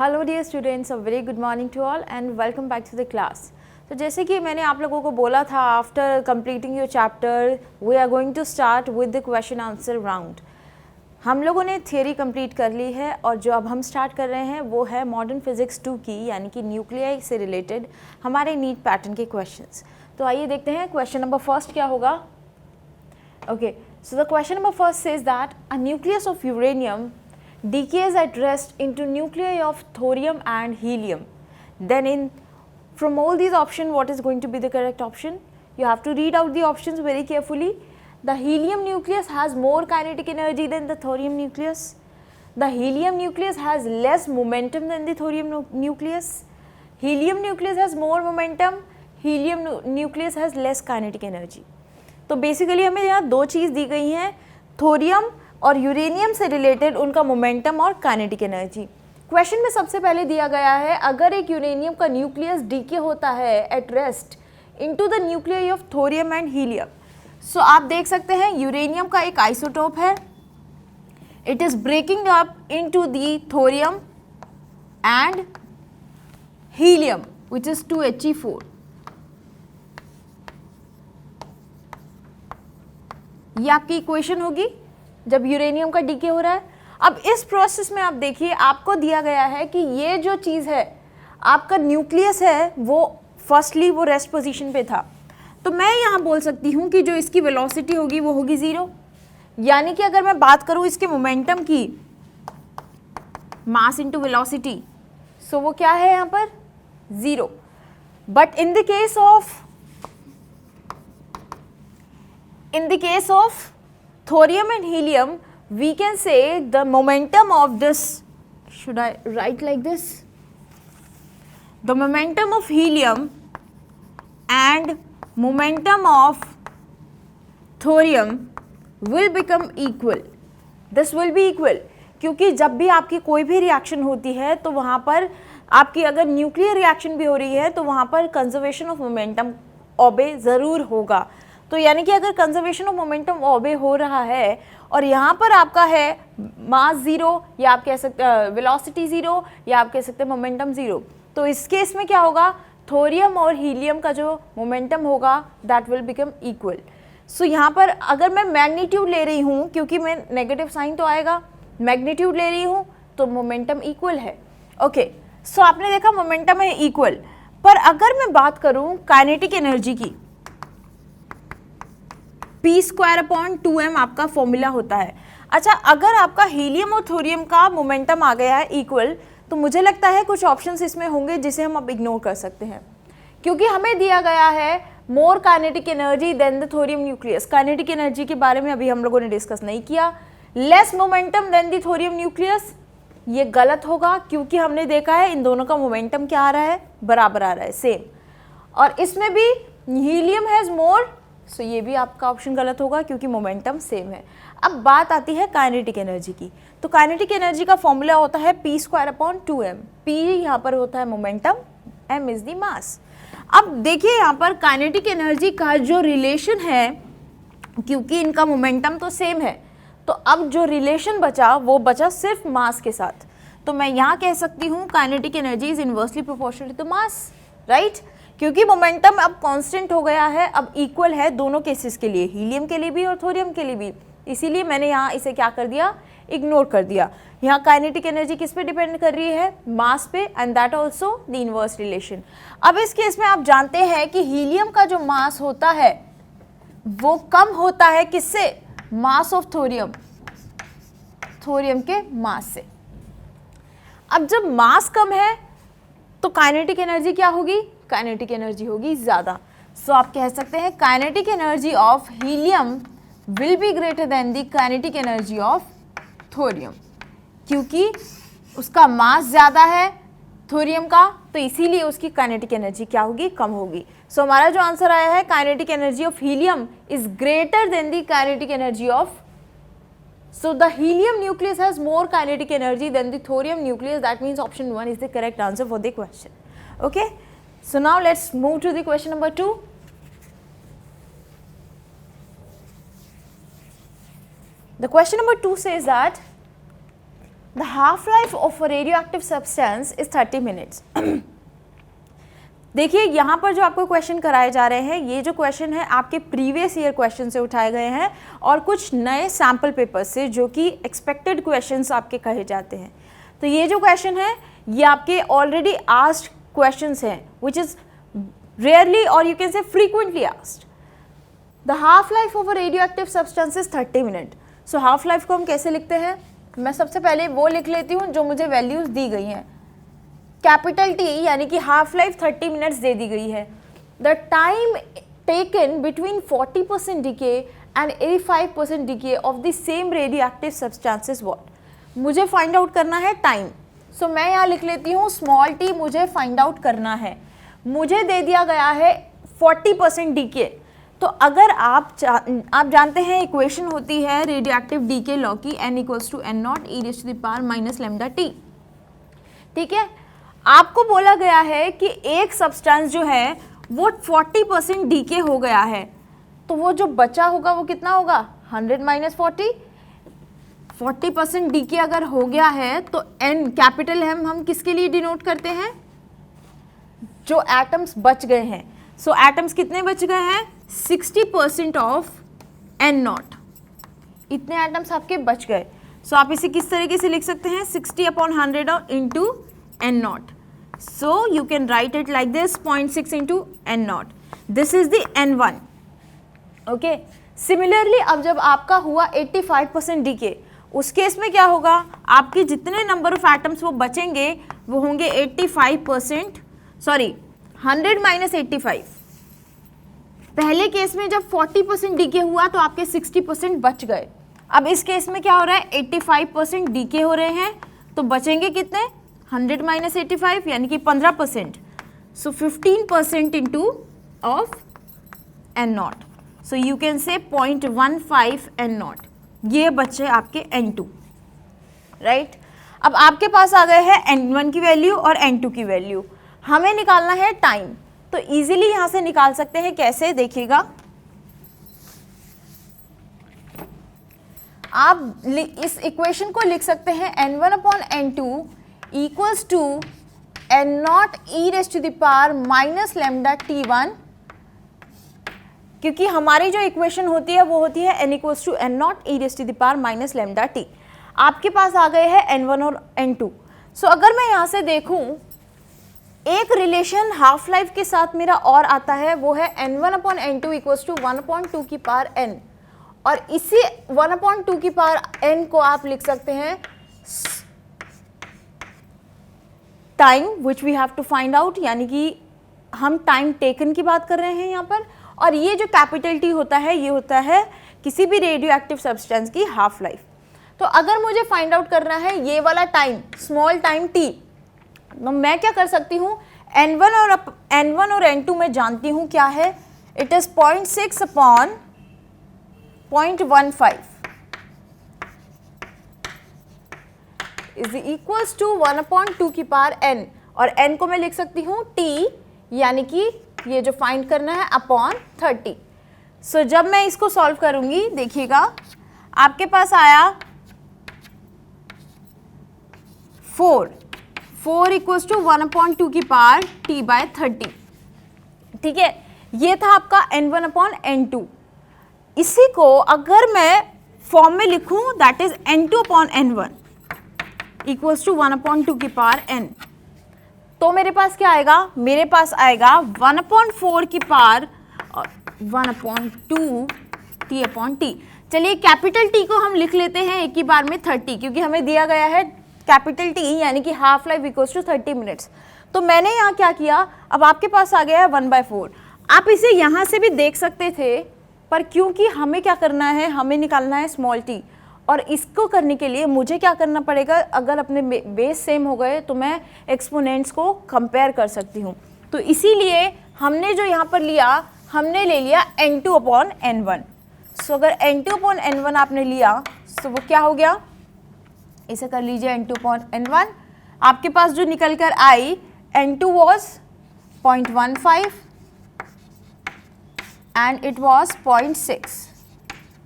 Hello dear students, a very good morning to all and welcome back to the class. तो जैसे कि मैंने आप लोगों को बोला था, after completing your chapter we are going to start with the question answer round. हम लोगों ने थियरी कंप्लीट कर ली है और जो अब हम स्टार्ट कर रहे हैं वो है मॉडर्न फिजिक्स 2 की, यानी कि न्यूक्लियाई से रिलेटेड हमारे नीट पैटर्न के क्वेश्चंस। तो आइए देखते हैं क्वेश्चन नंबर फर्स्ट क्या होगा। Okay, so the question number first says that a nucleus of uranium decays at rest into nuclei of thorium and helium. Then from all these options, what is going to be the correct option? You have to read out the options very carefully. The helium nucleus has more kinetic energy than the thorium nucleus. The helium nucleus has less momentum than the thorium nucleus. Helium nucleus has more momentum. Helium nucleus has less kinetic energy. तो basically हमें यहाँ दो चीज़ दी गई हैं, thorium और uranium से related उनका momentum और काइनेटिक एनर्जी। क्वेश्चन में सबसे पहले दिया गया है, अगर एक यूरेनियम का न्यूक्लियस डीके होता है at rest into the nucleus of thorium and helium. So आप देख सकते हैं यूरेनियम का एक आइसोटोप है, it is breaking up into the thorium and helium which is 2He4। ये आपकी इक्वेशन होगी जब यूरेनियम का डीके हो रहा है। अब इस प्रोसेस में आप देखिए, आपको दिया गया है कि ये जो चीज़ है, आपका न्यूक्लियस है, वो फर्स्टली वो रेस्ट पोजीशन पे था। तो मैं यहाँ बोल सकती हूँ कि जो इसकी वेलोसिटी होगी वो होगी 0, यानी कि अगर मैं बात करूँ इसके मोमेंटम की, मास इनटू वेलोसिटी, सो वो क्या है यहाँ पर 0। But in the case of thorium and helium, we can say the momentum of this, should I write like this? The momentum of helium and momentum of thorium will become equal. This will be equal, क्योंकि जब भी आपकी कोई भी reaction होती है तो वहाँ पर आपकी अगर न्यूक्लियर रिएक्शन भी हो रही है तो वहाँ पर कंजर्वेशन ऑफ मोमेंटम ओबे ज़रूर होगा। तो यानी कि अगर कंजर्वेशन ऑफ मोमेंटम ओबे हो रहा है और यहाँ पर आपका है मास 0, या आप कह सकते हैं वेलोसिटी 0, या आप कह सकते हैं मोमेंटम 0, तो इस केस में क्या होगा, थोरियम और हीलियम का जो मोमेंटम होगा दैट विल बिकम इक्वल। सो यहाँ पर अगर मैं मैग्नीट्यूड ले रही हूँ, क्योंकि मैं नेगेटिव साइन तो आएगा, मैग्नीट्यूड ले रही हूँ तो मोमेंटम इक्वल है। ओके, सो आपने देखा मोमेंटम है इक्वल। पर अगर मैं बात करूँ काइनेटिक एनर्जी की, p²/2m आपका फॉर्मूला होता है। अच्छा, अगर आपका हीलियम और थोरियम का मोमेंटम आ गया है इक्वल, तो मुझे लगता है कुछ ऑप्शंस इसमें होंगे जिसे हम अब इग्नोर कर सकते हैं, क्योंकि हमें दिया गया है more kinetic energy than the thorium nucleus. Kinetic energy के बारे में अभी हम लोगों ने डिस्कस नहीं किया। Less momentum than the thorium nucleus, ये गलत होगा, क्योंकि हमने देखा है इन दोनों का मोमेंटम क्या आ रहा है, बराबर आ रहा है, सेम। और इसमें भी हीलियम हैज़ मोर, सो ये भी आपका ऑप्शन गलत होगा क्योंकि मोमेंटम सेम है। अब बात आती है काइनेटिक एनर्जी की। तो काइनेटिक एनर्जी का फॉर्मूला होता है p²/2m। p यहाँ पर होता है momentum, m is the mass. अब देखिए यहाँ पर काइनेटिक एनर्जी का जो रिलेशन है, क्योंकि इनका मोमेंटम तो सेम है, तो अब जो रिलेशन बचा वो बचा सिर्फ मास के साथ। तो मैं यहाँ कह सकती हूँ kinetic energy is inversely proportional to mass, right, क्योंकि मोमेंटम अब कांस्टेंट हो गया है, अब इक्वल है दोनों केसेस के लिए, हीलियम के लिए भी और थोरियम के लिए भी। इसीलिए मैंने यहाँ इसे क्या कर दिया, इग्नोर कर दिया। यहाँ काइनेटिक एनर्जी किस पे डिपेंड कर रही है, मास पे, and that also the inverse relation. अब इस केस में आप जानते हैं कि हीलियम का जो मास होता है वो कम होता है किससे, मास ऑफ थोरियम, थोरियम के मास से। अब जब मास कम है तो काइनेटिक एनर्जी क्या होगी, काइनेटिक एनर्जी होगी ज़्यादा। सो आप कह सकते हैं kinetic energy of helium will be greater than the kinetic energy of thorium, क्योंकि उसका मास ज़्यादा है थोरियम का, तो इसीलिए उसकी काइनेटिक एनर्जी क्या होगी, कम होगी। सो हमारा जो आंसर आया है, kinetic energy of helium is greater than the kinetic energy of, so the helium nucleus has more kinetic energy than the thorium nucleus. That means option 1 is the correct answer for the question. Okay, so now let's move to the question number 2. The question number 2 says that the half life of a radioactive substance is 30 minutes. देखिए यहाँ पर जो आपको question कराए जा रहे हैं, ये जो क्वेश्चन है आपके प्रीवियस ईयर क्वेश्चन से उठाए गए हैं और कुछ नए सैम्पल पेपर से जो कि एक्सपेक्टेड क्वेश्चंस आपके कहे जाते हैं। तो ये जो क्वेश्चन है ये आपके ऑलरेडी आस्क्ड क्वेश्चंस हैं विच इज़ रेयरली और you can say frequently asked. The half life of a radioactive substance is 30 minute. So half life को हम कैसे लिखते हैं? मैं सबसे पहले वो लिख लेती हूँ जो मुझे वैल्यूज दी गई हैं। कैपिटल टी यानी कि हाफ लाइफ 30 मिनट्स दे दी गई है। The time taken between 40% decay and 85% decay of the same radioactive substances what? मुझे फाइंड आउट करना है टाइम। सो मैं यहाँ लिख लेती हूँ स्मॉल टी, मुझे फाइंड आउट करना है। मुझे दे दिया गया है 40% डीके। तो अगर आप जानते हैं इक्वेशन होती है रेडियो एक्टिव डीके लॉ की, n equals to n not E raise to the power minus lambda T. ठीक है, आपको बोला गया है कि एक सब्सटेंस जो है वो 40% डीके हो गया है, तो वो जो बचा होगा वो कितना होगा? 100 माइनस 40। 40% डीके अगर हो गया है तो n कैपिटल हम किसके लिए डिनोट करते हैं? जो एटम्स बच गए हैं। सो एटम्स कितने बच गए हैं? 60% ऑफ n नॉट, इतने एटम्स आपके बच गए। सो आप इसे किस तरीके से लिख सकते हैं? 60/100 into n not. So you can write it like this, 0.6 into n naught. This is the n1. Okay. Similarly, अब जब आपका हुआ 85% डीके, उस केस में क्या होगा? आपके जितने नंबर ऑफ एटम्स वो बचेंगे वो होंगे 85%, सॉरी 100 माइनस 85। पहले केस में जब 40% डीके हुआ तो आपके 60% बच गए। अब इस केस में क्या हो रहा है? 85% डीके हो रहे हैं, तो बचेंगे कितने? 100 माइनस 85 यानी कि 15%। सो 15% into of n not. So you can say 0.15 n not. ये बचे आपके n2, राइट। अब आपके पास आ गए हैं n1 की वैल्यू और n2 की वैल्यू। हमें निकालना है टाइम, तो इजीली यहाँ से निकाल सकते हैं। कैसे? देखिएगा, आप इस इक्वेशन को लिख सकते हैं n1/n2 equals to n not E raise to the power minus lambda t1, क्योंकि हमारी जो इक्वेशन होती है वो होती है n equals to n not E raise to the power minus lambda t। आपके पास आ गए हैं n1 और n2। सो अगर मैं यहाँ से देखूँ, एक रिलेशन हाफ लाइफ के साथ मेरा और आता है, वो है n1/n2 इक्वल्स टू 1/2 की पावर n, और इसी 1/2 की पावर n को आप लिख सकते हैं time which we have to find out, यानी कि हम टाइम टेकन की बात कर रहे हैं यहाँ पर। और ये जो कैपिटल टी होता है ये होता है किसी भी रेडियो एक्टिव सब्सटेंस की हाफ लाइफ। तो अगर मुझे फाइंड आउट करना है ये वाला टाइम, स्मॉल टाइम टी, तो मैं क्या कर सकती हूँ? n1 और n2 में जानती हूँ क्या है? It is 0.6/0.15 is equals to 1/2 की पावर n, और n को मैं लिख सकती हूँ t, यानी कि ये जो फाइंड करना है अपॉन 30। सो जब मैं इसको सॉल्व करूंगी, देखिएगा आपके पास आया 4 इक्वल्स टू 1/2 की पावर t/30। ठीक है, ये था आपका n1/n2। इसी को अगर मैं फॉर्म में लिखूं, that is n2/n1 equals to 1/2 की पावर n, तो मेरे पास क्या आएगा? मेरे पास आएगा 1/4 की पावर 1/2 t/t। चलिए कैपिटल टी को हम लिख लेते हैं एक ही बार में 30, क्योंकि हमें दिया गया है कैपिटल टी यानी कि half life equals to 30 minutes. तो मैंने यहाँ क्या किया? अब आपके पास आ गया है 1/4। आप इसे यहाँ से भी देख सकते थे, पर क्योंकि हमें क्या करना है, हमें निकालना है स्मॉल टी, और इसको करने के लिए मुझे क्या करना पड़ेगा? अगर अपने बेस सेम हो गए तो मैं एक्सपोनेंट्स को कंपेयर कर सकती हूँ। तो इसीलिए हमने जो यहाँ पर लिया, हमने ले लिया n2/n1। सो अगर n2/n1 आपने लिया तो वो क्या हो गया? इसे कर लीजिए n2/n1। आपके पास जो निकल कर आई n2 was 0.15 and it was 0.6.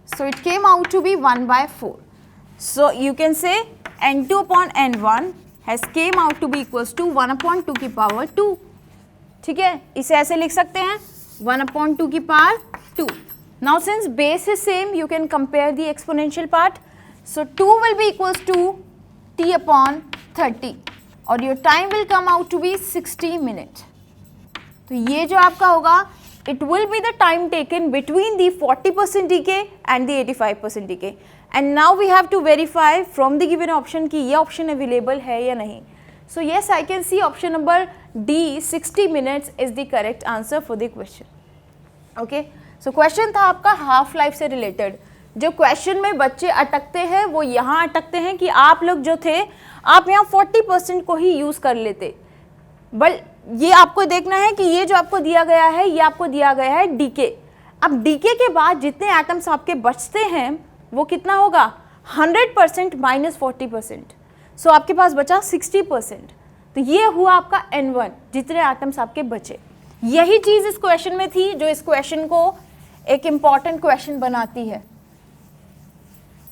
So it came out to be 1/4. So you can say N2 upon N1 has came out to be equals to 1 upon 2 की पावर 2. ठीक है, इसे ऐसे लिख सकते हैं 1 upon 2 की power 2. Now since base is same, you can compare the exponential part. So 2 will be equals to t upon 30 और your time will come out to be 60 minutes. तो ये जो आपका होगा, it will be the time taken between the 40% decay and the 85% decay. And now we have to verify from the given option कि ये option available है या नहीं. So yes, I can see option number D, 60 minutes is the correct answer for the question. Okay. So question था आपका half life से related. जो question में बच्चे अटकते हैं वो यहाँ अटकते हैं कि आप लोग जो थे आप यहाँ 40% को ही यूज़ कर लेते. बट ये आपको देखना है कि ये जो आपको दिया गया है ये आपको दिया गया है डीके. अब डीके के बाद जितने एटम्स आपके बचते हैं वो कितना होगा 100% माइनस 40%. सो आपके पास बचा 60%. तो ये हुआ आपका N1 जितने एटम्स आपके बचे. यही चीज़ इस क्वेश्चन में थी जो इस क्वेश्चन को एक इम्पॉर्टेंट क्वेश्चन बनाती है.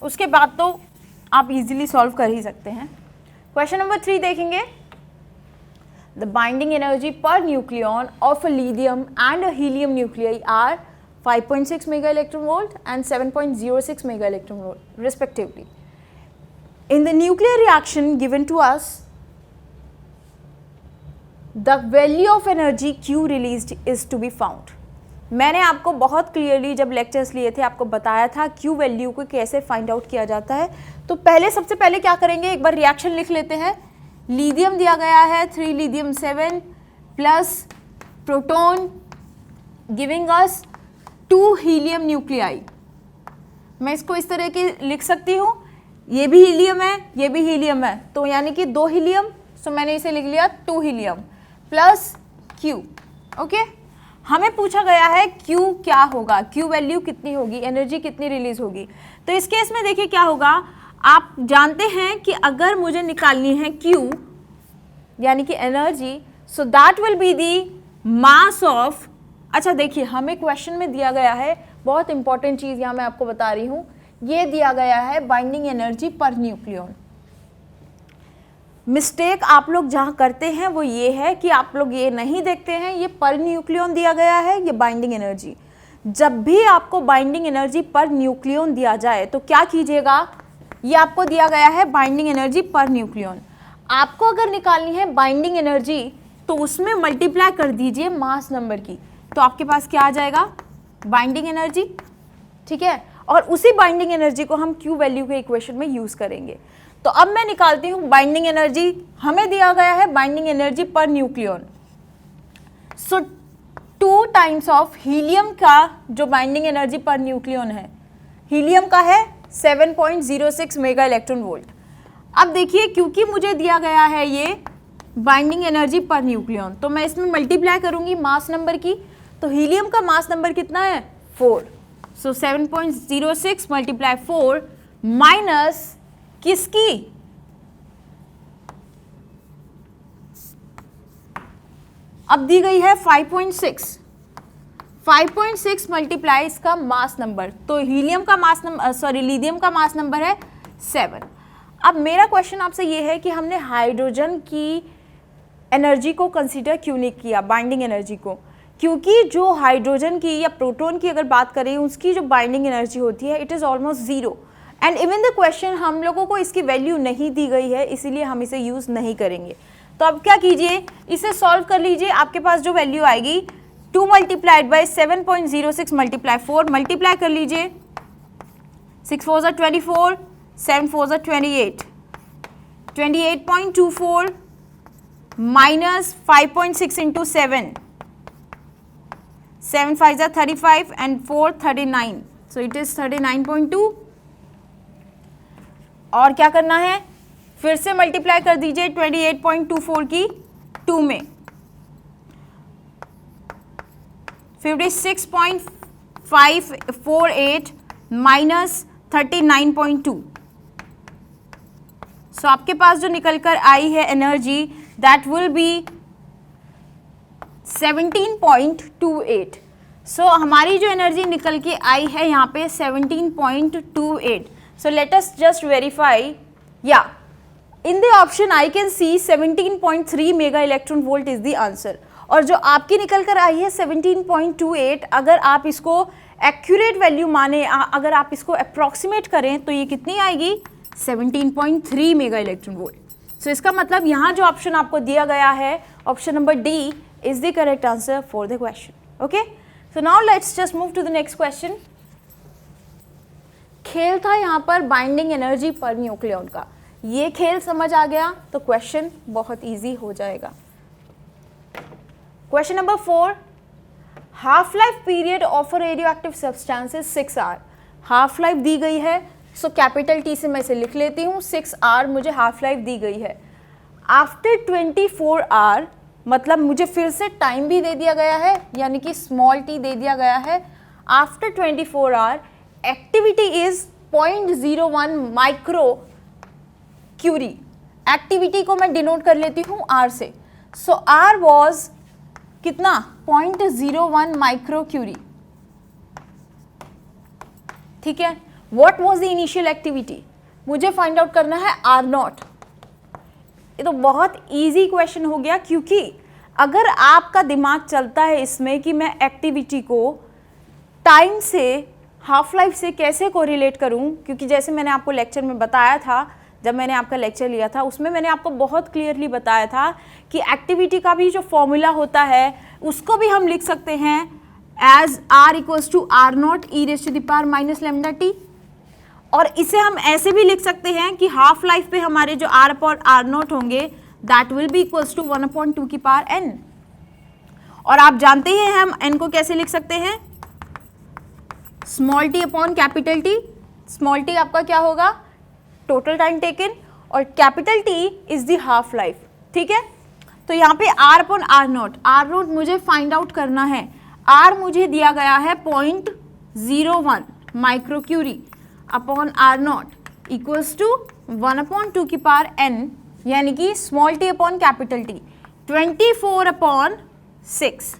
उसके बाद तो आप इजीली सॉल्व कर ही सकते हैं. क्वेश्चन नंबर 3 देखेंगे. The binding energy per nucleon of a lithium and a helium nuclei are 5.6 mega electron volt and 7.06 mega electron volt respectively. In the nuclear reaction given to us, the value of energy Q released is to be found. मैंने आपको बहुत clearly जब lectures लिए थे आपको बताया था Q value को कैसे फाइंड आउट किया जाता है. तो सबसे पहले क्या करेंगे, एक बार रिएक्शन लिख लेते हैं. लिथियम दिया गया है 3 lithium 7 plus proton giving us 2 helium nuclei. मैं इसको इस तरह की लिख सकती हूँ, ये भी हीलियम है ये भी हीलियम है तो यानी कि 2 हीलियम. सो मैंने इसे लिख लिया 2 हीलियम प्लस Q. ओके, हमें पूछा गया है Q क्या होगा, Q वैल्यू कितनी होगी, एनर्जी कितनी रिलीज होगी. तो इस केस में देखिए क्या होगा, आप जानते हैं कि अगर मुझे निकालनी है Q यानी कि energy, so that will be the mass of. अच्छा देखिए हमें क्वेश्चन में दिया गया है बहुत इंपॉर्टेंट चीज़ यहाँ मैं आपको बता रही हूँ, ये दिया गया है binding energy per nucleon. Mistake आप लोग जहाँ करते हैं वो ये है कि आप लोग ये नहीं देखते हैं ये पर न्यूक्लियन दिया गया है ये बाइंडिंग एनर्जी. जब भी आपको बाइंडिंग एनर्जी पर न्यूक्लियन दिया जाए तो क्या कीजिएगा, ये आपको दिया गया है बाइंडिंग एनर्जी पर न्यूक्लियन. आपको अगर निकालनी है बाइंडिंग एनर्जी तो उसमें मल्टीप्लाई कर दीजिए मास नंबर की, तो आपके पास क्या आ जाएगा बाइंडिंग एनर्जी. ठीक है, और उसी बाइंडिंग एनर्जी को हम Q वैल्यू के इक्वेशन में यूज़ करेंगे. तो अब मैं निकालती हूँ बाइंडिंग एनर्जी. हमें दिया गया है binding energy per nucleon. So 2 times of helium का जो बाइंडिंग एनर्जी पर न्यूक्लियन है, हीलियम का है 7.06 मेगा इलेक्ट्रॉन वोल्ट. अब देखिए क्योंकि मुझे दिया गया है ये बाइंडिंग एनर्जी पर न्यूक्लियन तो मैं इसमें मल्टीप्लाई करूँगी मास नंबर की. तो हीलियम का मास नंबर कितना है 4. सो 7.06 मल्टीप्लाई 4 माइनस किसकी, अब दी गई है 5.6 मल्टीप्लाई इसका मास नंबर. तो हीलियम का मास नंबर लिथियम का मास नंबर है 7. अब मेरा क्वेश्चन आपसे ये है कि हमने हाइड्रोजन की एनर्जी को कंसीडर क्यों नहीं किया, बाइंडिंग एनर्जी को, क्योंकि जो हाइड्रोजन की या प्रोटॉन की अगर बात करें उसकी जो बाइंडिंग एनर्जी होती है it is almost 0 and even the question हम लोगों को इसकी वैल्यू नहीं दी गई है इसीलिए हम इसे यूज़ नहीं करेंगे. तो अब क्या कीजिए, इसे सॉल्व कर लीजिए. आपके पास जो वैल्यू आएगी 2 मल्टीप्लाइड बाई 7.06 मल्टीप्लाई 4 मल्टीप्लाई कर लीजिए. 6 4 are 24, 7 4 are 28, 28.24 minus 5.6 into 7, 7 5 are 35 and 4 39, so it is 39.2. और क्या करना है, फिर से मल्टीप्लाई कर दीजिए 28.24 की 2 में, 56.548 माइनस 39.2. सो आपके पास जो निकल कर आई है एनर्जी दैट विल बी 17.28. सो हमारी जो एनर्जी निकल के आई है यहाँ पे 17.28. So let us just verify. या in the option I can see 17.3 mega electron volt is the answer. और जो आपकी निकल कर आई है 17.28, अगर आप इसको एक्यूरेट वैल्यू माने, अगर आप इसको अप्रॉक्सीमेट करें तो ये कितनी आएगी 17.3 मेगा इलेक्ट्रॉन वोल्ट। सो इसका मतलब यहाँ जो ऑप्शन आपको दिया गया है option number D is the correct answer for the question. Okay, so now let's just move to the next question. खेल था यहाँ पर बाइंडिंग एनर्जी पर न्यूक्लियॉन का। ये खेल समझ आ गया तो क्वेश्चन बहुत इजी हो जाएगा। Question number 4, half life period of a radioactive substance is 6 hour. Half life दी गई है, सो कैपिटल टी से मैं इसे लिख लेती हूँ, 6 आवर मुझे हाफ लाइफ दी गई है। आफ्टर 24 आवर, मतलब मुझे फिर से टाइम भी दे दिया गया है, यानी कि स्मॉल टी दे दिया गया है। After 24 hour activity is 0.01 micro curie. Activity को मैं डिनोट कर लेती हूँ आर से। सो आर वॉज कितना 0.01 माइक्रो क्यूरी। ठीक है, what was the initial activity, मुझे फाइंड आउट करना है आर नॉट। ये तो बहुत इजी क्वेश्चन हो गया, क्योंकि अगर आपका दिमाग चलता है इसमें कि मैं एक्टिविटी को टाइम से, हाफ लाइफ से कैसे कोरिलेट करूं, क्योंकि जैसे मैंने आपको लेक्चर में बताया था, जब मैंने आपका लेक्चर लिया था उसमें मैंने आपको बहुत क्लियरली बताया था कि एक्टिविटी का भी जो फॉर्मूला होता है उसको भी हम लिख सकते हैं as R equals to R not E raise to the power minus lambda T. और इसे हम ऐसे भी लिख सकते हैं कि हाफ लाइफ पे हमारे जो आर अपॉन आर नॉट होंगे that will be equals to 1/2 की पावर एन। और आप जानते हैं हम एन को कैसे लिख सकते हैं, small T upon capital T. Small T आपका क्या होगा, टोटल टाइम टेकन, और capital T is the half life. ठीक है, तो यहाँ पे आर अपॉन आर नॉट मुझे फाइंड आउट करना है। आर मुझे दिया गया है 0.01 micro curie upon R not equals to 1/2 की पावर एन, यानी कि small T upon capital T 24/6।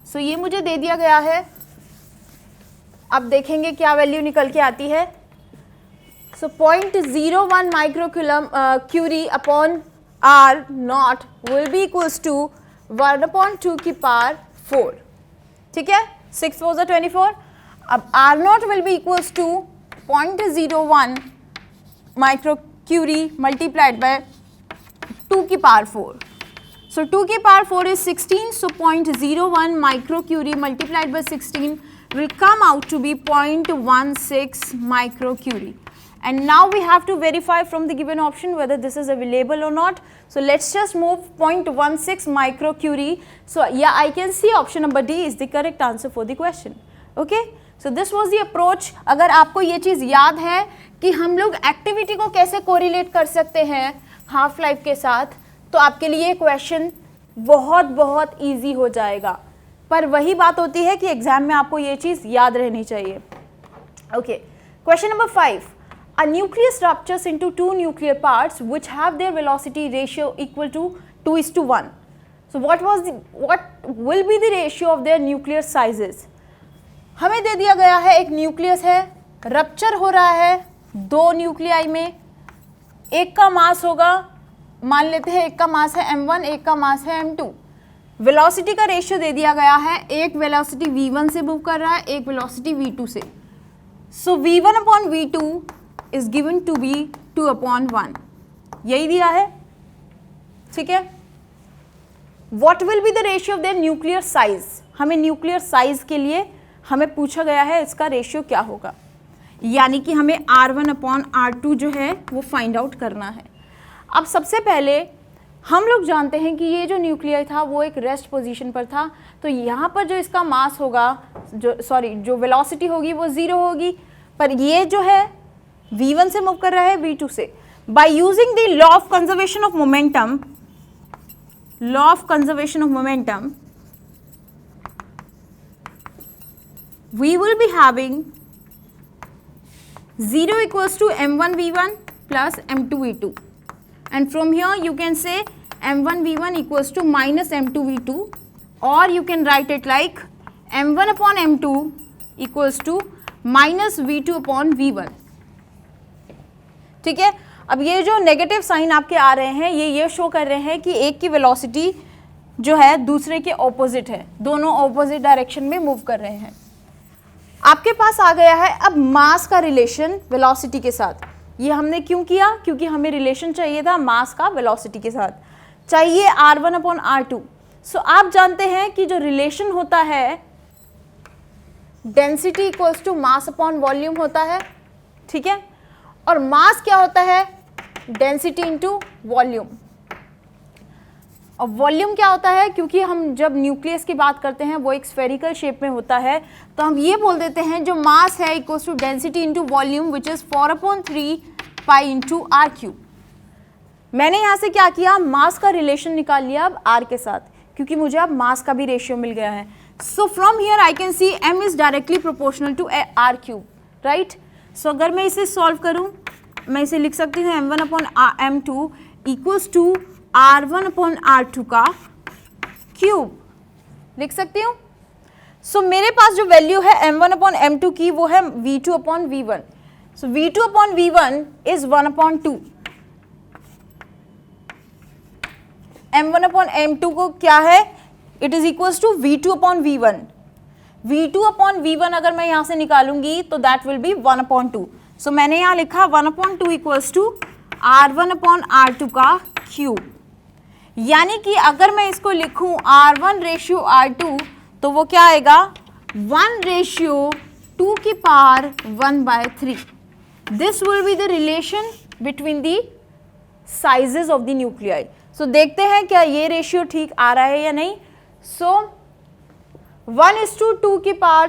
So ये मुझे दे दिया गया है। अब देखेंगे क्या वैल्यू निकल के आती है। So 0.01 micro curie upon R not will be equals to 1/2 की पावर 4। ठीक है, 6 4 24। अब R not will be equals to 0.01 micro curie multiplied by 2 की पावर 4। सो 2 की power 4 is 16, so 0.01 microcurie multiplied by 16 will come out to be 0.16 microcurie. And now we have to verify from the given option whether this is available or not. So let's just move 0.16 microcurie. So yeah, I can see option number D is the correct answer for the question. Okay? So this was the approach. अगर आपको ये चीज़ याद है कि हम लोग activity को कैसे कोरिलेट कर सकते हैं हाफ लाइफ के साथ, तो आपके लिए क्वेश्चन बहुत ईजी हो जाएगा। पर वही बात होती है कि एग्जाम में आपको ये चीज़ याद रहनी चाहिए। Okay, question number 5, a nucleus ruptures into 2 nuclear parts which have their velocity ratio equal to 2:1. So what will be the ratio of their nuclear sizes? हमें दे दिया गया है एक न्यूक्लियस है, रप्चर हो रहा है 2 न्यूक्लियाई में, एक का मास होगा, मान लेते हैं एक का मास है m1, एक का मास है m2। वेलोसिटी का रेशियो दे दिया गया है, एक वेलोसिटी v1 से मूव कर रहा है, एक वेलोसिटी v2 से। So v1 upon v2 is given to be 2/1, यही दिया है। ठीक है, what will be the ratio of their nuclear size, हमें न्यूक्लियर साइज के लिए हमें पूछा गया है इसका रेशियो क्या होगा, यानी कि हमें R1 अपॉन R2 जो है वो फाइंड आउट करना है। अब सबसे पहले हम लोग जानते हैं कि ये जो न्यूक्लियर था वो एक रेस्ट पोजीशन पर था, तो यहाँ पर जो इसका मास होगा, जो वेलोसिटी होगी वो 0 होगी, पर ये जो है v1 से मूव कर रहा है v2 से। By using the law of conservation of momentum, we will be having 0 equals to m1 v1 plus m2 v2, and from here you can say m1 v1 equals to minus m2 v2, or you can write it like m1 upon m2 equals to minus v2 upon v1। ठीक है, अब ये जो negative sign आपके आ रहे हैं ये show कर रहे हैं कि एक की वेलोसिटी जो है दूसरे के ऑपोजिट है, दोनों ऑपोजिट डायरेक्शन में मूव कर रहे हैं। आपके पास आ गया है अब मास का रिलेशन वेलोसिटी के साथ। ये हमने क्यों किया? क्योंकि हमें रिलेशन चाहिए था मास का वेलोसिटी के साथ, चाहिए r1/r2। सो आप जानते हैं कि जो रिलेशन होता है density equals to mass upon volume होता है, ठीक है, और मास क्या होता है? Density into volume. और वॉल्यूम क्या होता है? क्योंकि हम जब न्यूक्लियस की बात करते हैं वो एक स्फेरिकल शेप में होता है, तो हम ये बोल देते हैं जो मास है equals to density into volume which is 4/3 pi into R cube. मैंने यहाँ से क्या किया? मास का रिलेशन निकाल लिया अब आर के साथ, क्योंकि मुझे अब मास का भी रेशियो मिल गया है। So from here I can see m is directly proportional to R cube, right. So अगर मैं इसे सॉल्व करूँ, मैं इसे लिख सकती हूँ m1/m2 इक्वल्स टू r1/r2 का क्यूब, लिख सकती हूँ। सो मेरे पास जो वैल्यू है m1/m2 की वो है v2/v1। So v2/v1 is 1/2। m1/m2 को क्या है? It is equals to v2/v1। v2/v1 अगर मैं यहाँ से निकालूंगी तो दैट विल बी 1/2। सो मैंने यहाँ लिखा 1/2 इक्वल्स टू r1/r2 का क्यूब। यानी कि अगर मैं इसको लिखूं r1/r2 तो वो क्या आएगा? 1/2 की power 1/3। This will be the relation between the sizes of the nuclei. So देखते हैं क्या ये रेशियो ठीक आ रहा है या नहीं। सो 1:2 की power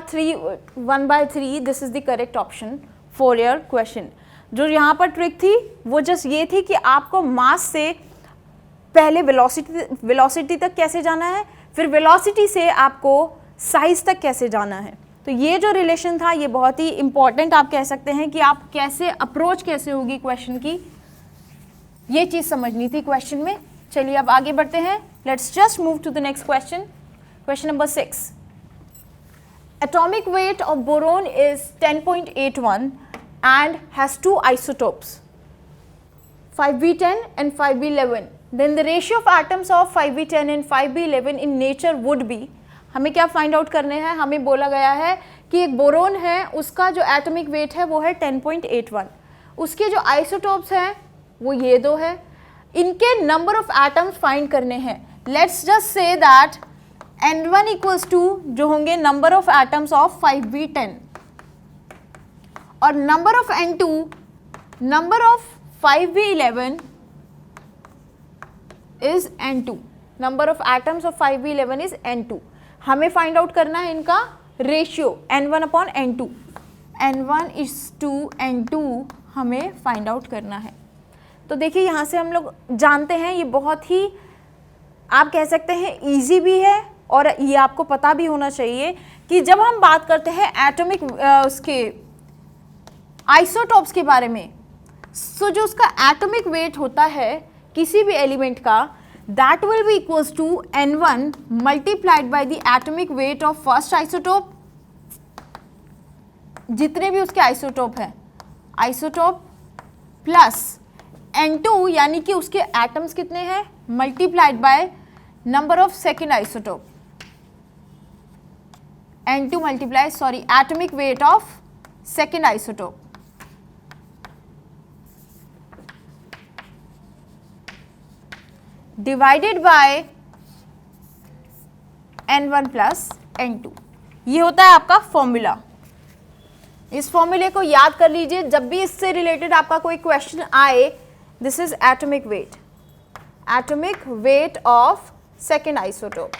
1/3, this is the correct option for your question. जो यहाँ पर ट्रिक थी वो जस्ट ये थी कि आपको मास से पहले वेलोसिटी तक कैसे जाना है, फिर वेलोसिटी से आपको साइज तक कैसे जाना है। तो ये जो रिलेशन था ये बहुत ही इंपॉर्टेंट आप कह सकते हैं कि आप कैसे अप्रोच कैसे होगी क्वेश्चन की, ये चीज़ समझनी थी क्वेश्चन में। चलिए अब आगे बढ़ते हैं। Let's just move to the next question. Question number 6। Atomic weight of boron is 10.81 and has two isotopes, 5b10 and 5b11. Then the ratio of atoms of 5b10 and 5b11 in nature would be, हमें क्या find out करने हैं? हमें बोला गया है कि एक बोरोन है, उसका जो एटॉमिक वेट है वो है 10.81, उसके जो आइसोटोप्स हैं वो ये दो है, इनके नंबर ऑफ एटम्स फाइंड करने हैं। Let's just say that n1 equals to जो होंगे number of atoms of 5b10 और number of n2 number of 5b11 is n2, number of atoms of 5b11 is n2। हमें find out करना है इनका ratio n1/n2, n1:n2 हमें find out करना है। तो देखिए यहाँ से हम लोग जानते हैं, ये बहुत ही आप कह सकते हैं इजी भी है और ये आपको पता भी होना चाहिए कि जब हम बात करते हैं एटॉमिक उसके आइसोटॉप्स के बारे में, सो जो उसका एटॉमिक वेट होता है किसी भी एलिमेंट का, that will be equals to n1 multiplied by the atomic weight of first isotope, जितने भी उसके आइसोटोप हैं, आइसोटोप प्लस n2 यानी कि उसके एटम्स कितने हैं, multiplied by number of second isotope, n2 multiply atomic weight of second isotope. Divided by n1 plus n2। ये होता है आपका फॉर्मूला। इस फॉर्मूले को याद कर लीजिए, जब भी इससे रिलेटेड आपका कोई क्वेश्चन आए, this is atomic weight of second isotope.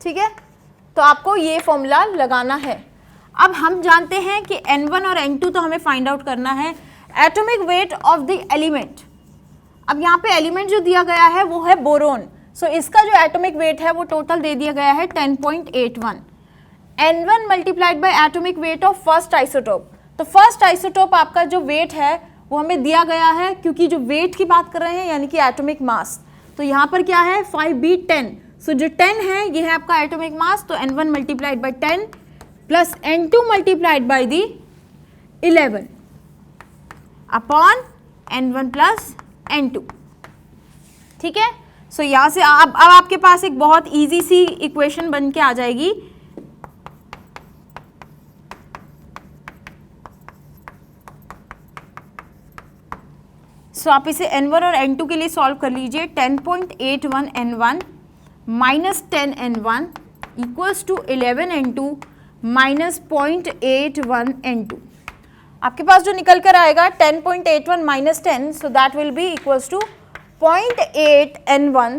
ठीक है, तो आपको ये फॉर्मूला लगाना है। अब हम जानते हैं कि n1 और n2 तो हमें फाइंड आउट करना है। Atomic weight of the element, अब यहाँ पे एलिमेंट जो दिया गया है वो है बोरोन, सो इसका जो एटॉमिक वेट है वो टोटल दे दिया गया है 10.81। n1 multiplied bye atomic weight of first isotope, तो फर्स्ट आइसोटोप आपका जो वेट है वो हमें दिया गया है, क्योंकि जो वेट की बात कर रहे हैं यानी कि एटॉमिक मास, तो यहाँ पर क्या है 5b10, सो जो 10 है ये है आपका एटॉमिक मास, तो n1 multiplied bye 10 plus n2 multiplied by the 11 upon N1 plus N2। ठीक है, सो यहाँ से अब आपके पास एक बहुत इजी सी इक्वेशन बन के आ जाएगी। सो आप इसे N1 और N2 के लिए सॉल्व कर लीजिए। 10.81 N1 minus 10 N1 equals to 11 N2 minus 0.81 N2। आपके पास जो निकल कर आएगा 10.81 minus 10, so that will be equals to 0.8 N1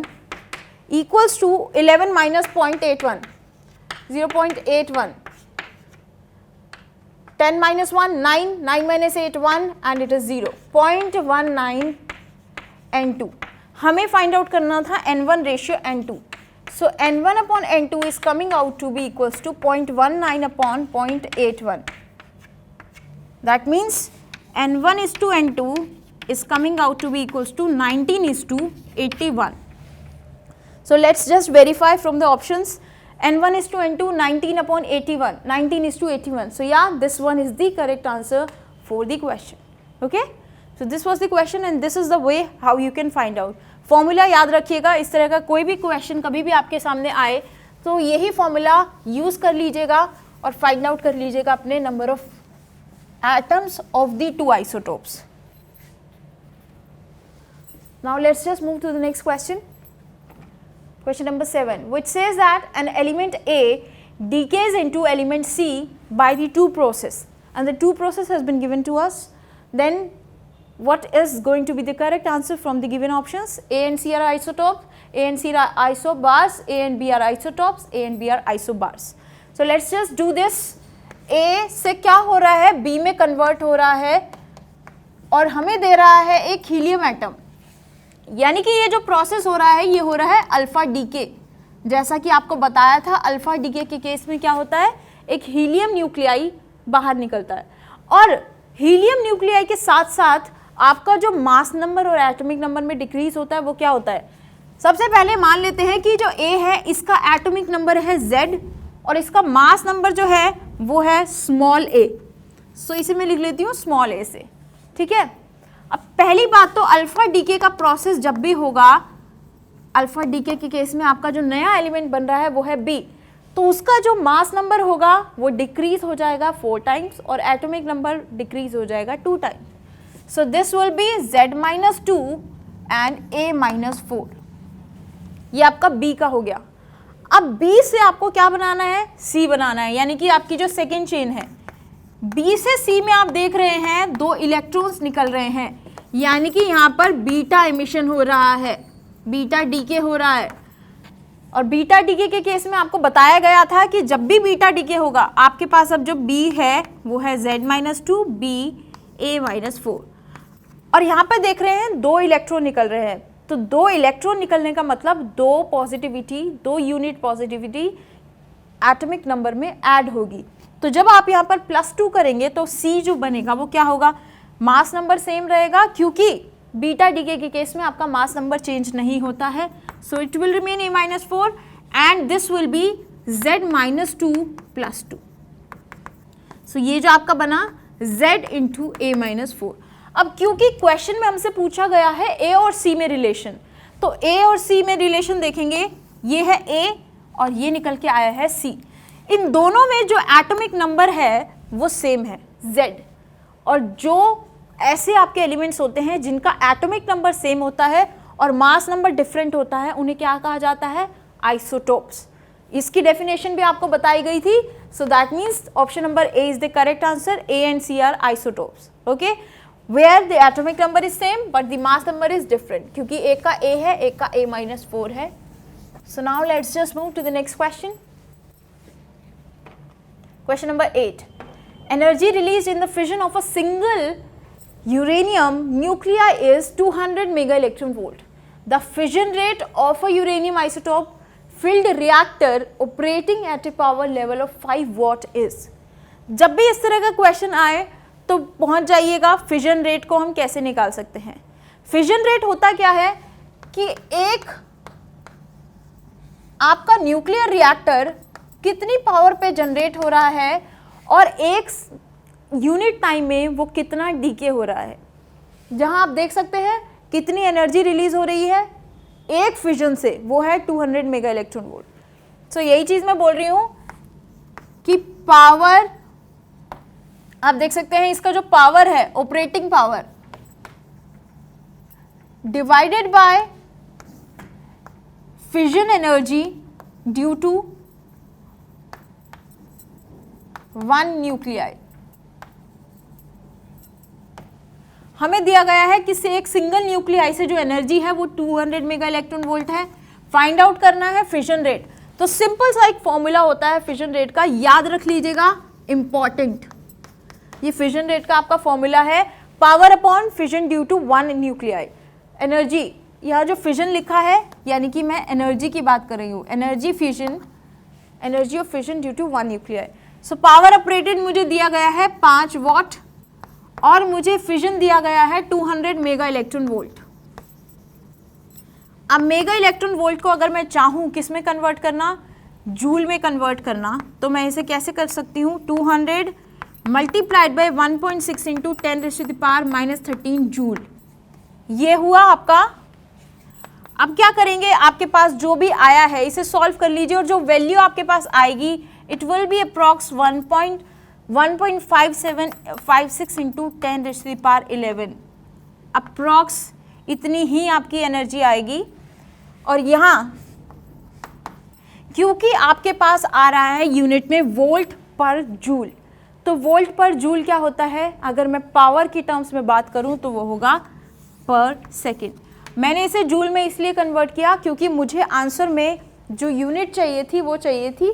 equals to 11 minus 0.81, 0.81. 10 minus 1, 9, 9 minus 8, 1 and it is 0. 0.19 N2. हमें find out करना था N1 ratio N2. So N1 upon N2 is coming out to be equals to 0.19 upon 0.81. That means N1 is to N2 is coming out to be equals to 19 is to 81. So let's just verify from the options. N1 is to N2, 19 upon 81, 19 is to 81. So yeah, this one is the correct answer for the question. Okay, so this was the question and this is the way how you can find out. Formula याद रखिएगा, इस तरह का कोई भी question कभी भी आपके सामने आए तो यही formula use कर लीजिएगा और find out कर लीजिएगा अपने number of atoms of the two isotopes. Now let's just move to the next question. Question number 7, which says that an element A decays into element C by the two process, and the two process has been given to us. Then what is going to be the correct answer from the given options? A and C are isotopes, A and C are isobars, A and B are isotopes, A and B are isobars. So let's just do this. A से क्या हो रहा है, B में convert हो रहा है और हमें दे रहा है एक हीलियम एटम, यानी कि ये जो प्रोसेस हो रहा है ये हो रहा है अल्फा डीके। जैसा कि आपको बताया था अल्फा डीके के केस में क्या होता है, एक हीलियम न्यूक्लियाई बाहर निकलता है और हीलियम न्यूक्लियाई के साथ साथ आपका जो मास नंबर और एटॉमिक नंबर में डिक्रीज होता है वो क्या होता है। सबसे पहले मान लेते हैं कि जो A है इसका एटॉमिक नंबर है Z और इसका मास नंबर जो है वो है स्मॉल a। सो इसे मैं लिख लेती हूँ स्मॉल a से। ठीक है, अब पहली बात तो अल्फा डीके का प्रोसेस जब भी होगा, अल्फा डीके के केस में आपका जो नया एलिमेंट बन रहा है वो है B, तो उसका जो मास नंबर होगा वो डिक्रीज हो जाएगा 4 टाइम्स और एटॉमिक नंबर डिक्रीज हो जाएगा 2 times. So this will B Z-2 and A-4। ये आपका B का हो गया। अब B से आपको क्या बनाना है, C बनाना है, यानी कि आपकी जो सेकेंड चेन है B से C में आप देख रहे हैं 2 इलेक्ट्रॉन्स निकल रहे हैं, यानी कि यहाँ पर बीटा एमिशन हो रहा है, बीटा डीके हो रहा है। और बीटा डीके के केस में आपको बताया गया था कि जब भी बीटा डीके होगा आपके पास अब जो B है वो है Z-2 B A-4 और यहाँ पे देख रहे हैं 2 इलेक्ट्रॉन निकल रहे हैं, तो 2 इलेक्ट्रॉन निकलने का मतलब 2 positivity, 2 unit positivity atomic number में ऐड होगी। तो जब आप यहाँ पर +2 करेंगे तो C जो बनेगा वो क्या होगा, मास नंबर सेम रहेगा क्योंकि बीटा डीके के केस में आपका मास नंबर चेंज नहीं होता है। So it will remain A-4 and this will B Z-2 + 2। सो ये जो आपका बना Z × A-4। अब क्योंकि क्वेश्चन में हमसे पूछा गया है A और C में रिलेशन, तो A और C में रिलेशन देखेंगे, ये है A और ये निकल के आया है C। इन दोनों में जो एटॉमिक नंबर है वो सेम है Z, और जो ऐसे आपके एलिमेंट्स होते हैं जिनका एटॉमिक नंबर सेम होता है और मास नंबर डिफरेंट होता है उन्हें क्या कहा जाता है, आइसोटोप्स। इसकी डेफिनेशन भी आपको बताई गई थी। So that means option number A is the correct answer. A and C are isotopes. Okay, where the atomic number is same but the mass number is different, क्योंकि एक का A है एक का A-4 है। So now let's just move to the next question. Question number 8. Energy released in the fission of a single uranium nuclei is 200 mega electron volt. The fission rate of a uranium isotope filled reactor operating at a power level of 5 watt is. जब भी इस तरह का question आए तो पहुंच जाइएगा fission rate को हम कैसे निकाल सकते हैं। फिजन रेट होता क्या है कि एक आपका न्यूक्लियर रिएक्टर कितनी पावर पे जनरेट हो रहा है और एक यूनिट टाइम में वो कितना डीके हो रहा है। जहां आप देख सकते हैं कितनी एनर्जी रिलीज हो रही है एक फिजन से, वो है 200 मेगा इलेक्ट्रॉन वोल्ट। सो यही चीज मैं बोल रही हूं कि पावर, आप देख सकते हैं इसका जो पावर है, operating power divided by fission energy due to 1 nuclei. हमें दिया गया है कि से एक सिंगल न्यूक्लियाई से जो एनर्जी है वो 200 मेगा इलेक्ट्रॉन वोल्ट है। फाइंड आउट करना है फिजन रेट। तो सिंपल सा एक फॉर्मूला होता है फिजन रेट का, याद रख लीजिएगा, इंपॉर्टेंट। ये फिजन रेट का आपका फॉर्मूला है power upon fission due to 1 nuclei. Energy, यह जो फिजन लिखा है यानी कि मैं एनर्जी की बात कर रही हूँ, energy fission, energy of fission due to 1 nuclei. So power operated मुझे दिया गया है 5 वॉट और मुझे फिजन दिया गया है 200 मेगा इलेक्ट्रॉन वोल्ट। अब मेगा इलेक्ट्रॉन वोल्ट को अगर मैं चाहूँ किस में कन्वर्ट करना, जूल में कन्वर्ट करना, तो मैं इसे कैसे कर सकती हूँ, 200 मल्टीप्लाइड बाय 1.6 इंटू 10⁻⁻13 जूल। ये हुआ आपका। अब क्या करेंगे, आपके पास जो भी आया है इसे सॉल्व कर लीजिए और जो वैल्यू आपके पास आएगी it will B approx 1.5756 into 10⁻11 approx, इतनी ही आपकी एनर्जी आएगी। और यहाँ क्योंकि आपके पास आ रहा है यूनिट में वोल्ट पर जूल, तो वोल्ट पर जूल क्या होता है, अगर मैं पावर की टर्म्स में बात करूं तो वो होगा पर सेकेंड। मैंने इसे जूल में इसलिए कन्वर्ट किया क्योंकि मुझे आंसर में जो यूनिट चाहिए थी वो चाहिए थी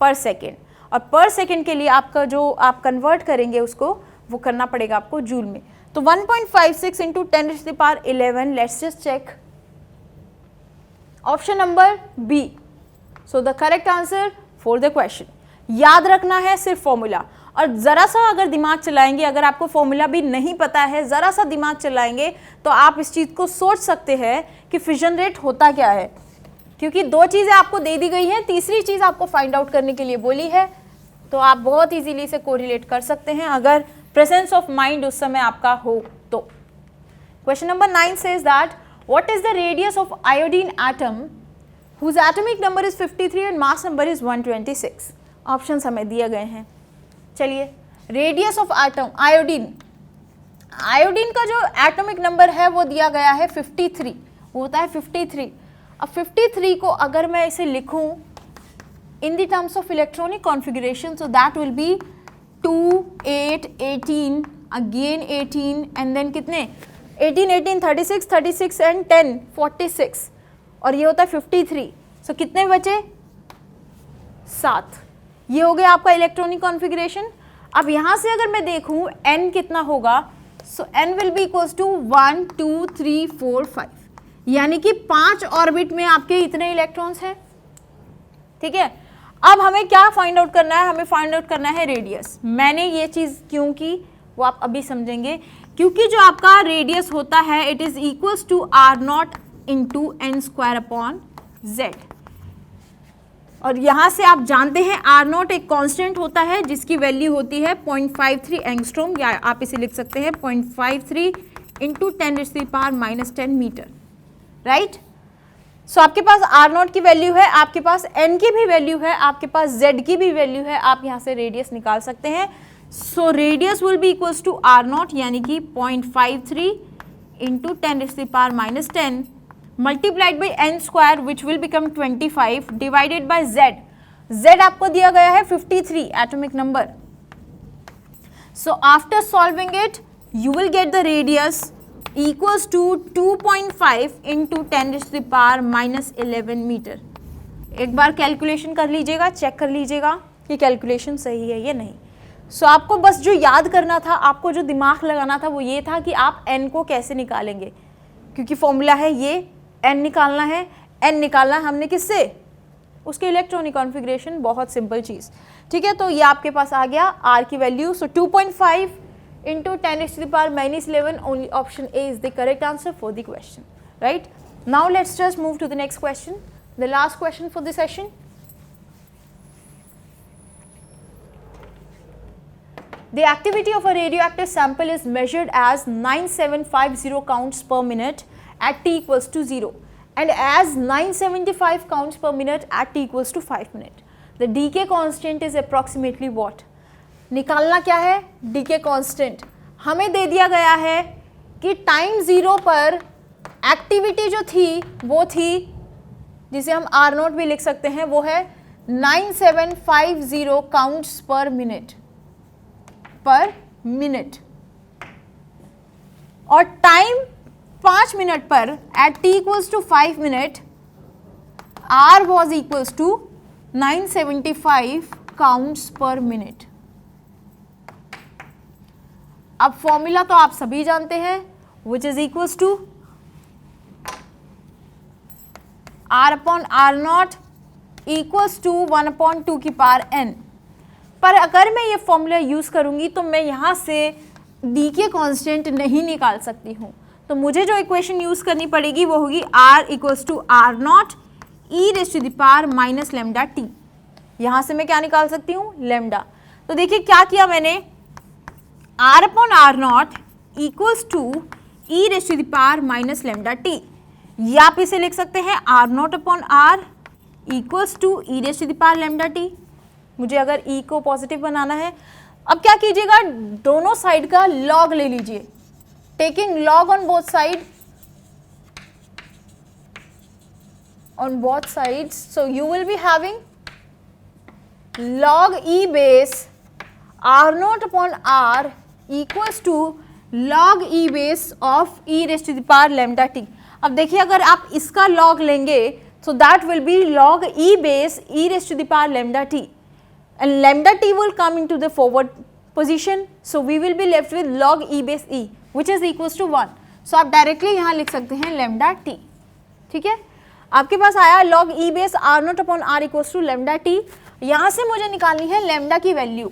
पर सेकेंड, और पर सेकेंड के लिए आपका जो आप कन्वर्ट करेंगे उसको वो करना पड़ेगा आपको जूल में। तो 1.56 into 10⁻11, let's just check option number B. So the correct answer for the question. याद रखना है सिर्फ फॉर्मूला, और ज़रा सा अगर दिमाग चलाएंगे, अगर आपको फॉर्मूला भी नहीं पता है, ज़रा सा दिमाग चलाएंगे तो आप इस चीज़ को सोच सकते हैं कि फिजन रेट होता क्या है। क्योंकि 2 चीज़ें आपको दे दी गई हैं, तीसरी चीज़ आपको फाइंड आउट करने के लिए बोली है, तो आप बहुत इजीली इसे कोरिलेट कर सकते हैं अगर प्रेजेंस ऑफ माइंड उस समय आपका हो तो। Question number 9 says that what is the radius of iodine atom whose atomic number is 53 and mass number is 126। Options हमें दिए गए हैं। चलिए, radius of atom iodine, iodine का जो एटॉमिक नंबर है वो दिया गया है 53, वो होता है 53। अब 53 को अगर मैं इसे लिखूं in the terms of electronic configuration, so that will be 2 8 18 again 18 and then कितने 18 18 36 36 एंड 10 46, और ये होता है 53। सो कितने बचे 7। ये हो गया आपका इलेक्ट्रॉनिक कॉन्फ़िगरेशन। अब यहाँ से अगर मैं देखूँ n कितना होगा, so n will be equals to 1 2 3 4 5, यानी कि 5 ऑर्बिट में आपके इतने इलेक्ट्रॉन्स हैं। ठीक है, अब हमें क्या फाइंड आउट करना है, हमें फाइंड आउट करना है रेडियस। मैंने ये चीज़ क्यों की वो आप अभी समझेंगे, क्योंकि जो आपका रेडियस होता है it is equals to r0 into N square upon Z, और यहाँ से आप जानते हैं R0 एक कांस्टेंट होता है जिसकी वैल्यू होती है 0.53 एंगस्ट्रॉम, या आप इसे लिख सकते हैं 0.53 इंटू 10⁻⁻10 मीटर, राइट। सो आपके पास R0 की वैल्यू है, आपके पास N की भी वैल्यू है, आपके पास Z की भी वैल्यू है, आप यहाँ से रेडियस निकाल सकते हैं। So radius will be equals to R0 यानी कि 0.53 into 10⁻⁻10 multiplied by n square which will become 25 divided by z। z आपको दिया गया है 53 atomic number. So after solving it you will get the radius equals to 2.5 into 10⁻⁻11 metre. एक बार calculation कर लीजिएगा, चेक कर लीजिएगा कि कैलकुलेशन सही है या नहीं। सो आपको बस जो याद करना था, आपको जो दिमाग लगाना था वो ये था कि आप n को कैसे निकालेंगे, क्योंकि फॉर्मूला है ये n निकालना है। n निकालना है हमने किससे, उसके इलेक्ट्रॉनिक कॉन्फ़िगरेशन, बहुत सिंपल चीज़। ठीक है, तो ये आपके पास आ गया r की value. So 2.5 into 10⁻⁻11, only option A is the correct answer for the question, right. Now let's just move to the next question, the last question for the session. The activity of a radioactive sample is measured as 9750 counts per minute at t equals to 0 and as 975 counts per minute at t equals to 5 minutes. The decay constant is approximately what? निकालना क्या है? decay constant. हमें दे दिया गया है कि time 0 पर activity जो थी वो थी, जिसे हम R0 भी लिख सकते हैं, वो है 9750 काउंट्स पर मिनट और टाइम 5 मिनट पर at t equals to 5 minute R was equals to 975 counts per minute. अब फॉर्मूला तो आप सभी जानते हैं, which is equals to R upon R0 equals to 1/2 की पावर n. पर अगर मैं ये फॉर्मूला यूज़ करूँगी तो मैं यहाँ से डीके कांस्टेंट नहीं निकाल सकती हूँ. तो मुझे जो इक्वेशन यूज़ करनी पड़ेगी वो होगी R equals to R0 e raise to the power minus lambda t. यहाँ से मैं क्या निकाल सकती हूँ? लेमडा. तो देखिए क्या किया मैंने, R upon R0 equals to e raise to the power minus lambda t, या आप इसे लिख सकते हैं R0 upon R equals to e raise to the power lambda t. मुझे अगर e को पॉजिटिव बनाना है, अब क्या कीजिएगा, दोनों साइड का लॉग ले लीजिए, taking log on both sides, so you will be having log e base R0 upon R equals to log e base of e raise to the power lambda t. अब देखिए अगर आप इसका log लेंगे so that will be log e base e raised to the power lambda t, and lambda t will come into the forward position, so we will be left with log e base e which is equals to 1. so आप directly यहाँ लिख सकते हैं lambda t. ठीक है, आपके पास आया log e base r0 upon r equals to lambda t. यहाँ से मुझे निकालनी है lambda की वैल्यू.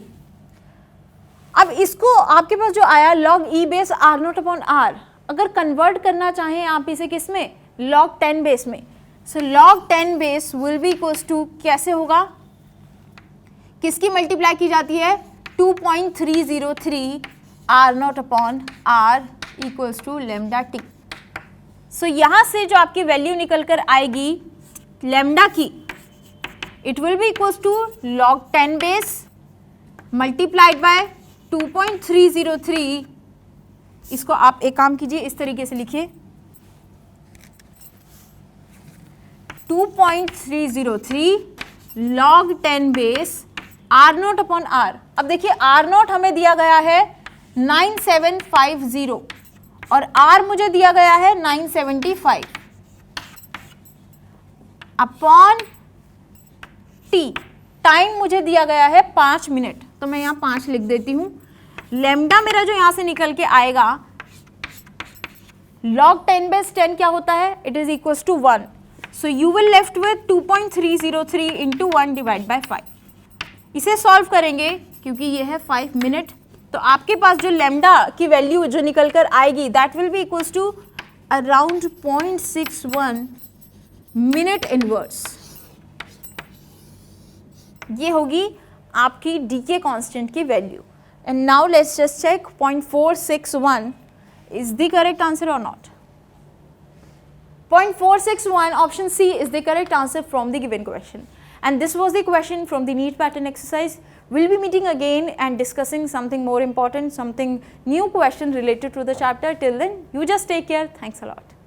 अब इसको आपके पास जो आया log e base r0 upon r, अगर कन्वर्ट करना चाहें आप इसे किस में, log 10 बेस में, so log 10 base will be equals to, कैसे होगा, किसकी मल्टीप्लाई की जाती है, 2.303 R0 upon R equals to lambda T. So यहाँ से जो आपकी वैल्यू निकल कर आएगी लेमडा की, it will be equals to log 10 base multiplied by 2.303. इसको आप एक काम कीजिए, इस तरीके से लिखिए 2.303 log 10 base R0 upon R. अब देखिए R0 हमें दिया गया है 9750 और R मुझे दिया गया है 975 अपॉन T. टाइम मुझे दिया गया है 5 मिनट, तो मैं यहाँ 5 लिख देती हूँ. लेमडा मेरा जो यहाँ से निकल के आएगा, log 10 बेस 10 क्या होता है, it is equals to 1. So you will left with 2.303 into 1 divide by 5. इसे सॉल्व करेंगे क्योंकि ये है 5 मिनट, तो आपके पास जो लेमडा की वैल्यू जो निकल कर आएगी that will be equals to around 0.61 minute inverse. ये होगी आपकी डीके कांस्टेंट की value. And now let's just check 0.461 is the correct answer और not. 0.461 option C is the correct answer from the given question. And this was the question from the NEET pattern exercise. We'll be meeting again and discussing something more important, something new question related to the chapter. Till then, you just take care. Thanks a lot.